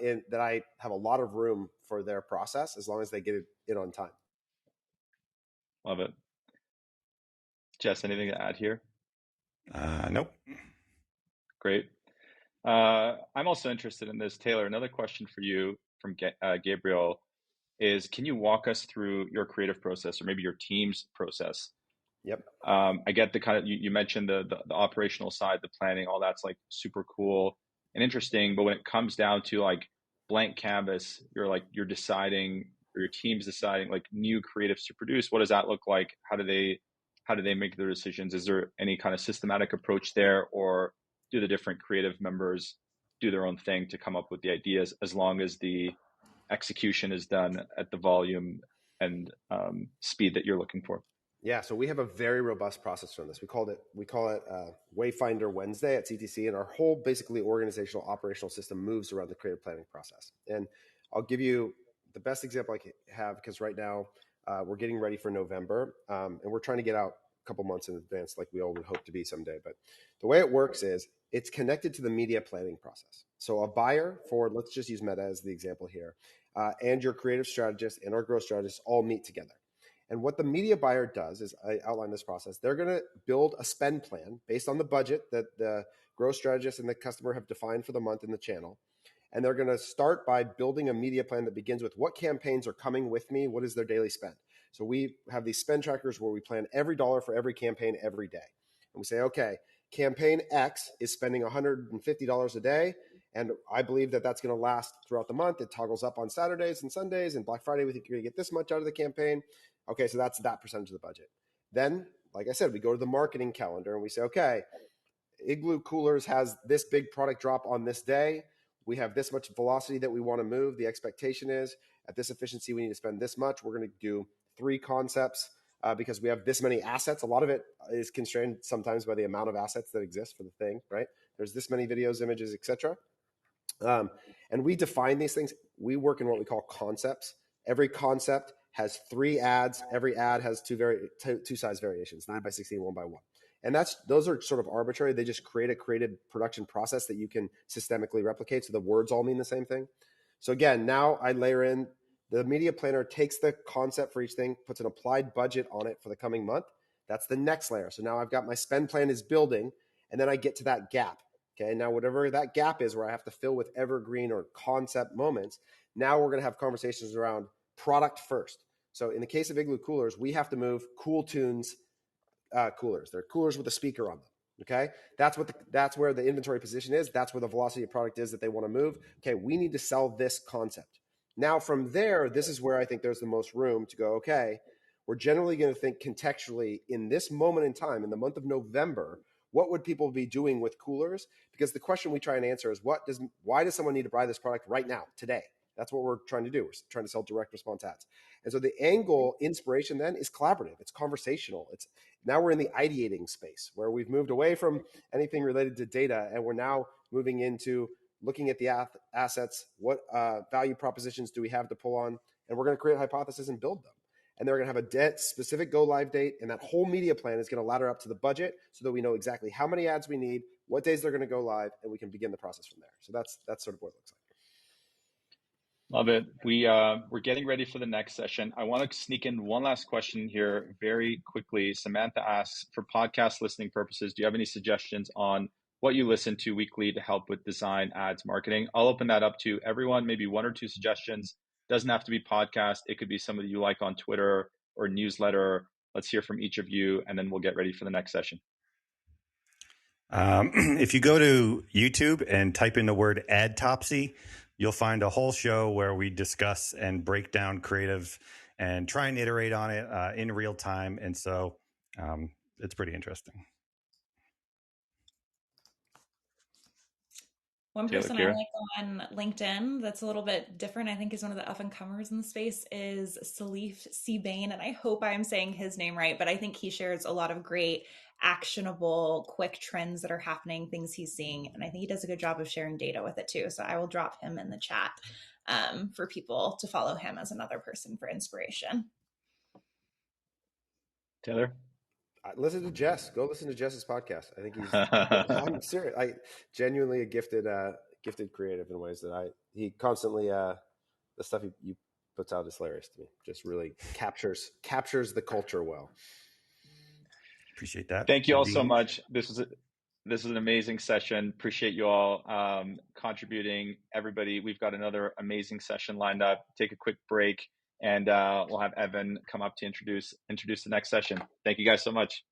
Speaker 2: in that I have a lot of room for their process as long as they get it in on time.
Speaker 1: Love it. Jess, anything to add here?
Speaker 3: Nope.
Speaker 1: Great. I'm also interested in this. Taylor, another question for you from Gabriel is, can you walk us through your creative process or maybe your team's process?
Speaker 2: Yep.
Speaker 1: I get the kind of, you mentioned the operational side, the planning, all that's like super cool and interesting. But when it comes down to like blank canvas, you're deciding, or your team's deciding like new creatives to produce. What does that look like? How do they make their decisions? Is there any kind of systematic approach there, or do the different creative members do their own thing to come up with the ideas, as long as the execution is done at the volume and speed that you're looking for?
Speaker 2: Yeah, so we have a very robust process on this. We call it Wayfinder Wednesday at CTC, and our whole basically organizational operational system moves around the creative planning process. And I'll give you the best example I can have, because right now we're getting ready for November, and we're trying to get out a couple months in advance, like we all would hope to be someday. But the way it works is it's connected to the media planning process. So a buyer for, let's just use Meta as the example here, and your creative strategist and our growth strategist all meet together. And what the media buyer does is, I outline this process. They're going to build a spend plan based on the budget that the growth strategist and the customer have defined for the month in the channel. And they're going to start by building a media plan that begins with what campaigns are coming with me, what is their daily spend. So we have these spend trackers where we plan every dollar for every campaign every day. And we say, okay, campaign X is spending $150 a day, and I believe that that's going to last throughout the month. It toggles up on Saturdays and Sundays, and Black Friday we think you're going to get this much out of the campaign. Okay, so that's that percentage of the budget. Then, like I said, we go to the marketing calendar and we say, okay, Igloo Coolers has this big product drop on this day. We have this much velocity that we want to move. The expectation is at this efficiency, we need to spend this much. We're going to do 3 concepts because we have this many assets. A lot of it is constrained sometimes by the amount of assets that exist for the thing, right? There's this many videos, images, etc. And we define these things. We work in what we call concepts. Every concept has 3 ads. Every ad has two size variations, 9x16, 1x1. And those are sort of arbitrary. They just create a creative production process that you can systemically replicate. So the words all mean the same thing. So again, now I layer in the media planner, takes the concept for each thing, puts an applied budget on it for the coming month. That's the next layer. So now I've got my spend plan is building, and then I get to that gap. Okay, now whatever that gap is where I have to fill with evergreen or concept moments, now we're going to have conversations around product first. So in the case of Igloo Coolers, we have to move Cool Tunes coolers. They're coolers with a speaker on them. Okay, that's where the inventory position is. That's where the velocity of product is that they want to move. Okay, we need to sell this concept. Now from there, this is where I think there's the most room to go, okay, we're generally going to think contextually in this moment in time, in the month of November, what would people be doing with coolers? Because the question we try and answer is, why does someone need to buy this product right now, today? That's what we're trying to do. We're trying to sell direct response ads. And so the angle inspiration then is collaborative. It's conversational. Now we're in the ideating space where we've moved away from anything related to data, and we're now moving into looking at the assets. What value propositions do we have to pull on? And we're going to create hypotheses and build them. And they're going to have a specific go live date. And that whole media plan is going to ladder up to the budget so that we know exactly how many ads we need, what days they're going to go live, and we can begin the process from there. So that's sort of what it looks like.
Speaker 1: Love it. We're getting ready for the next session. I want to sneak in one last question here very quickly. Samantha asks, for podcast listening purposes, do you have any suggestions on what you listen to weekly to help with design, ads, marketing? I'll open that up to everyone, maybe one or two suggestions. Doesn't have to be podcast. It could be somebody you like on Twitter or newsletter. Let's hear from each of you, and then we'll get ready for the next session.
Speaker 3: If you go to YouTube and type in the word Adtopsy, you'll find a whole show where we discuss and break down creative and try and iterate on it in real time. And so it's pretty interesting.
Speaker 4: One person I like on LinkedIn that's a little bit different, I think is one of the up-and-comers in the space, is Salif C. Bain, and I hope I'm saying his name right, but I think he shares a lot of great, actionable, quick trends that are happening, things he's seeing, and I think he does a good job of sharing data with it too, so I will drop him in the chat for people to follow him as another person for inspiration.
Speaker 1: Taylor?
Speaker 2: Listen to Jess. Go listen to Jess's podcast. I think he's. I'm serious. I genuinely a gifted creative in ways that he constantly the stuff he puts out is hilarious to me. Just really captures the culture well.
Speaker 3: Appreciate that.
Speaker 1: Thank you all so much. This is an amazing session. Appreciate you all contributing. Everybody, we've got another amazing session lined up. Take a quick break. And we'll have Evan come up to introduce the next session. Thank you guys so much.